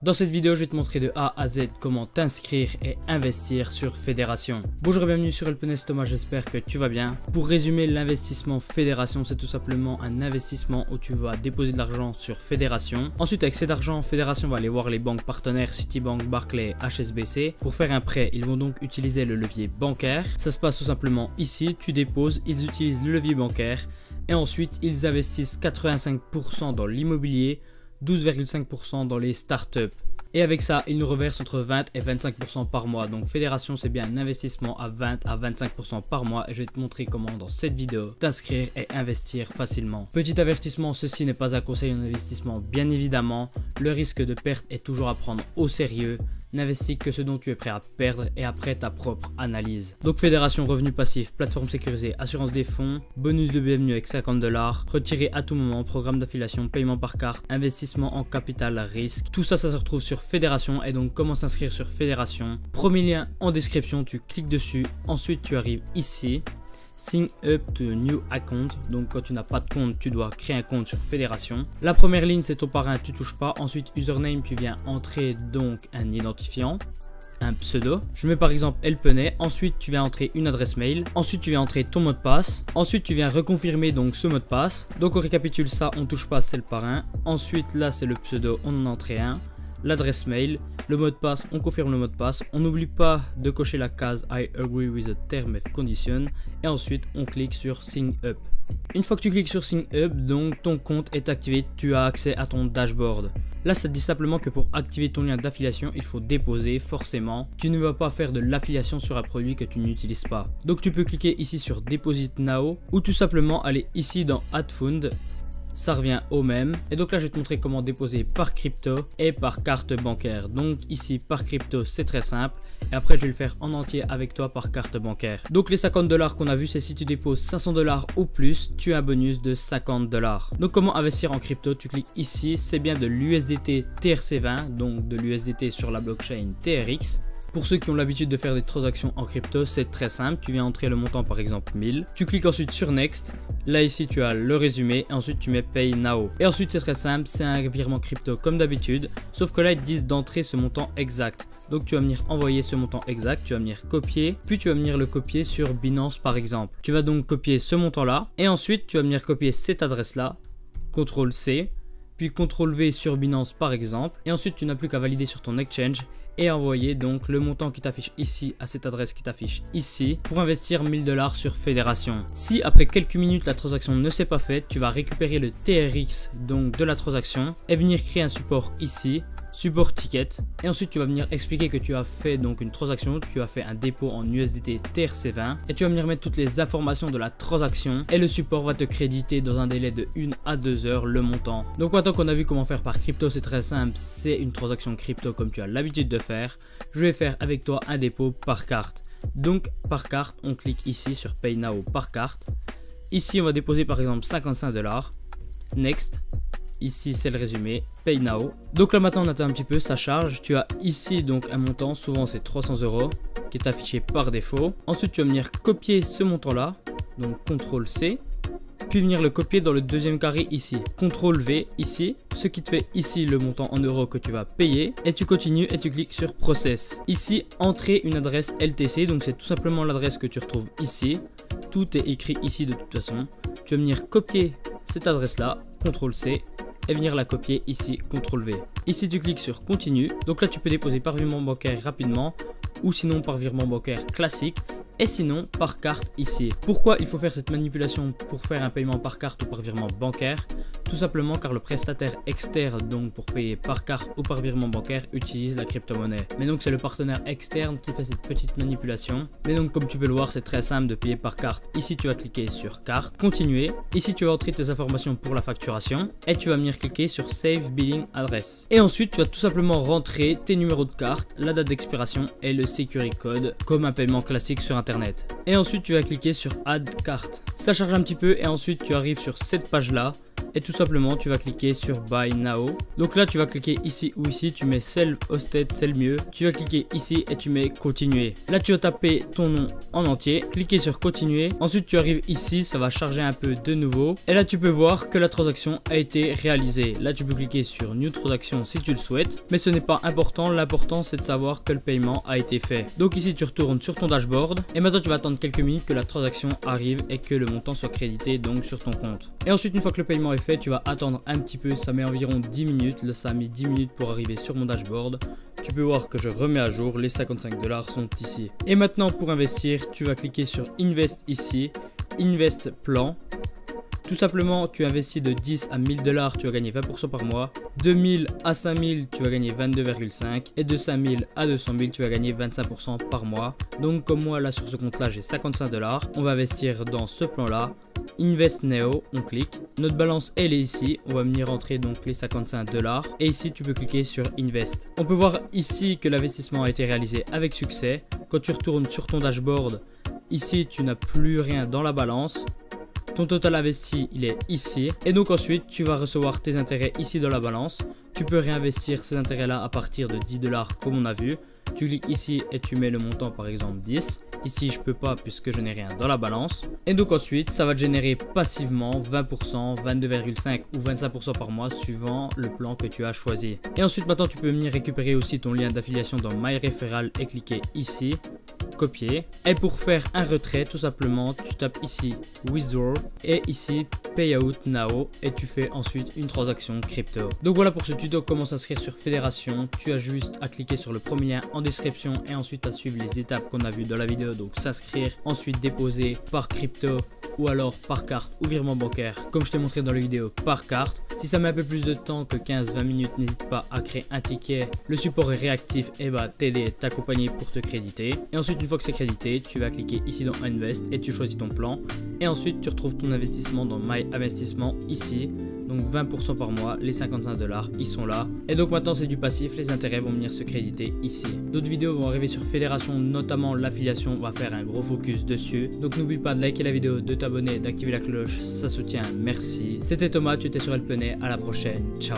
Dans cette vidéo, je vais te montrer de A à Z comment t'inscrire et investir sur Fédération. Bonjour et bienvenue sur Helpness Thomas, j'espère que tu vas bien. Pour résumer, l'investissement Fédération, c'est tout simplement un investissement où tu vas déposer de l'argent sur Fédération. Ensuite, avec cet argent, Fédération va aller voir les banques partenaires Citibank, Barclays, HSBC. Pour faire un prêt, ils vont donc utiliser le levier bancaire. Ça se passe tout simplement ici, tu déposes, ils utilisent le levier bancaire et ensuite ils investissent 85% dans l'immobilier, 12,5% dans les startups. Et avec ça, ils nous reversent entre 20 et 25% par mois. Donc Fédération, c'est bien un investissement à 20 à 25% par mois. Et je vais te montrer comment dans cette vidéo t'inscrire et investir facilement. Petit avertissement, ceci n'est pas un conseil en investissement, bien évidemment. Le risque de perte est toujours à prendre au sérieux. N'investis que ce dont tu es prêt à perdre et après ta propre analyse. Donc Fédération, revenu passif, plateforme sécurisée, assurance des fonds, bonus de bienvenue avec 50$, retiré à tout moment, programme d'affiliation, paiement par carte, investissement en capital risque. Tout ça, ça se retrouve sur Fédération. Et donc comment s'inscrire sur Fédération? Premier lien en description, tu cliques dessus, ensuite tu arrives ici. Sign up to new account, donc quand tu n'as pas de compte, tu dois créer un compte sur Fédération. La première ligne, c'est ton parrain, tu touches pas. Ensuite, username, tu viens entrer donc un identifiant, un pseudo. Je mets par exemple Helpness. Ensuite, tu viens entrer une adresse mail. Ensuite, tu viens entrer ton mot de passe. Ensuite, tu viens reconfirmer donc ce mot de passe. Donc, on récapitule ça, on touche pas, c'est le parrain. Ensuite, là, c'est le pseudo, on en a entré un. L'adresse mail, le mot de passe, on confirme le mot de passe. On n'oublie pas de cocher la case I agree with the term and condition. Et ensuite, on clique sur Sign Up. Une fois que tu cliques sur Sign Up, donc ton compte est activé, tu as accès à ton dashboard. Là, ça te dit simplement que pour activer ton lien d'affiliation, il faut déposer forcément. Tu ne vas pas faire de l'affiliation sur un produit que tu n'utilises pas. Donc, tu peux cliquer ici sur Deposit Now ou tout simplement aller ici dans Add Fund. Ça revient au même. Et donc là, je vais te montrer comment déposer par crypto et par carte bancaire. Donc ici, par crypto, c'est très simple. Et après, je vais le faire en entier avec toi par carte bancaire. Donc les 50$ qu'on a vu, c'est si tu déposes 500$ ou plus, tu as un bonus de 50$. Donc comment investir en crypto? Tu cliques ici, c'est bien de l'USDT TRC20, donc de l'USDT sur la blockchain TRX. Pour ceux qui ont l'habitude de faire des transactions en crypto, c'est très simple. Tu viens entrer le montant par exemple 1000. Tu cliques ensuite sur Next. Là ici tu as le résumé et ensuite tu mets Pay Now. Et ensuite c'est très simple, c'est un virement crypto comme d'habitude. Sauf que là ils te disent d'entrer ce montant exact. Donc tu vas venir envoyer ce montant exact, tu vas venir copier, puis tu vas venir le copier sur Binance par exemple. Tu vas donc copier ce montant là et ensuite tu vas venir copier cette adresse là, CTRL C, puis CTRL V sur Binance par exemple. Et ensuite tu n'as plus qu'à valider sur ton exchange et envoyer donc le montant qui t'affiche ici à cette adresse qui t'affiche ici pour investir 1000$ sur Fédération. Si après quelques minutes la transaction ne s'est pas faite, tu vas récupérer le TRX donc de la transaction et venir créer un support ici, support ticket, et ensuite tu vas venir expliquer que tu as fait donc une transaction, tu as fait un dépôt en USDT TRC20 et tu vas venir mettre toutes les informations de la transaction et le support va te créditer dans un délai de 1 à 2 heures le montant. Donc maintenant qu'on a vu comment faire par crypto, c'est très simple, c'est une transaction crypto comme tu as l'habitude de faire. Je vais faire avec toi un dépôt par carte. Donc par carte, on clique ici sur Pay Now par carte. Ici on va déposer par exemple 55$. Next. Ici c'est le résumé, Pay Now. Donc là maintenant on attend un petit peu, ça charge. Tu as ici donc un montant, souvent c'est 300€ qui est affiché par défaut. Ensuite tu vas venir copier ce montant là, donc CTRL C. Puis venir le copier dans le deuxième carré ici, CTRL V ici, ce qui te fait ici le montant en euros que tu vas payer. Et tu continues et tu cliques sur Process. Ici, entrer une adresse LTC, donc c'est tout simplement l'adresse que tu retrouves ici. Tout est écrit ici de toute façon. Tu vas venir copier cette adresse là, CTRL C. Et venir la copier ici, CTRL V. Ici tu cliques sur continue, donc là tu peux déposer par virement bancaire rapidement ou sinon par virement bancaire classique et sinon par carte ici. Pourquoi il faut faire cette manipulation pour faire un paiement par carte ou par virement bancaire? Tout simplement car le prestataire externe donc pour payer par carte ou par virement bancaire utilise la crypto-monnaie. Mais donc c'est le partenaire externe qui fait cette petite manipulation. Mais donc comme tu peux le voir, c'est très simple de payer par carte. Ici tu vas cliquer sur carte, continuer. Ici tu vas entrer tes informations pour la facturation et tu vas venir cliquer sur Save Billing Address. Et ensuite tu vas tout simplement rentrer tes numéros de carte, la date d'expiration et le security code comme un paiement classique sur internet. Et ensuite tu vas cliquer sur Add carte. Ça charge un petit peu et ensuite tu arrives sur cette page là. et tout simplement tu vas cliquer sur Buy Now. Donc là tu vas cliquer ici ou ici, tu mets Self Hosted, c'est le mieux. Tu vas cliquer ici et tu mets Continuer. Là tu vas taper ton nom en entier, cliquer sur Continuer. Ensuite tu arrives ici, ça va charger un peu de nouveau. Et là tu peux voir que la transaction a été réalisée. Là tu peux cliquer sur New Transaction si tu le souhaites. Mais ce n'est pas important, l'important c'est de savoir que le paiement a été fait. Donc ici tu retournes sur ton dashboard. Et maintenant tu vas attendre quelques minutes que la transaction arrive et que le montant soit crédité donc sur ton compte. Et ensuite une fois que le paiement est fait, tu vas attendre un petit peu, ça met environ 10 minutes. Là ça a mis 10 minutes pour arriver sur mon dashboard. Tu peux voir que je remets à jour, les 55 $ sont ici. Et maintenant pour investir, tu vas cliquer sur Invest ici, Invest Plan. Tout simplement, tu investis de 10 à 1000 $, tu vas gagner 20% par mois. 2000 à 5000, tu vas gagner 22,5. Et de 5000 à 200 000, tu vas gagner 25% par mois. Donc comme moi là sur ce compte là j'ai 55 $, on va investir dans ce plan là. Invest Now, on clique. Notre balance elle est ici, on va venir rentrer donc les 55 $. Et ici tu peux cliquer sur Invest. On peut voir ici que l'investissement a été réalisé avec succès. Quand tu retournes sur ton dashboard, ici tu n'as plus rien dans la balance. Ton total investi, il est ici. Et donc ensuite, tu vas recevoir tes intérêts ici dans la balance. Tu peux réinvestir ces intérêts-là à partir de 10 $ comme on a vu. Tu cliques ici et tu mets le montant par exemple 10. Ici, je peux pas puisque je n'ai rien dans la balance. Et donc ensuite, ça va te générer passivement 20%, 22,5 ou 25% par mois suivant le plan que tu as choisi. Et ensuite, maintenant, tu peux venir récupérer aussi ton lien d'affiliation dans MyReferral et cliquer ici. Copier. Et pour faire un retrait, tout simplement, tu tapes ici Withdraw et ici Payout Now et tu fais ensuite une transaction crypto. Donc voilà pour ce tuto comment s'inscrire sur Fédération. Tu as juste à cliquer sur le premier lien en description et ensuite à suivre les étapes qu'on a vues dans la vidéo. Donc s'inscrire, ensuite déposer par crypto ou alors par carte ou virement bancaire comme je t'ai montré dans la vidéo par carte. Si ça met un peu plus de temps que 15-20 minutes, n'hésite pas à créer un ticket. Le support est réactif et va t'aider, t'accompagner pour te créditer. Et ensuite une fois que c'est crédité, tu vas cliquer ici dans Invest et tu choisis ton plan. Et ensuite tu retrouves ton investissement dans My Investissement ici. Donc 20% par mois, les 55 $, ils sont là. Et donc maintenant c'est du passif, les intérêts vont venir se créditer ici. D'autres vidéos vont arriver sur Fédération, notamment l'affiliation, on va faire un gros focus dessus. Donc n'oublie pas de liker la vidéo, de t'abonner, d'activer la cloche, ça soutient, merci. C'était Thomas, tu étais sur Elpenay, à la prochaine, ciao.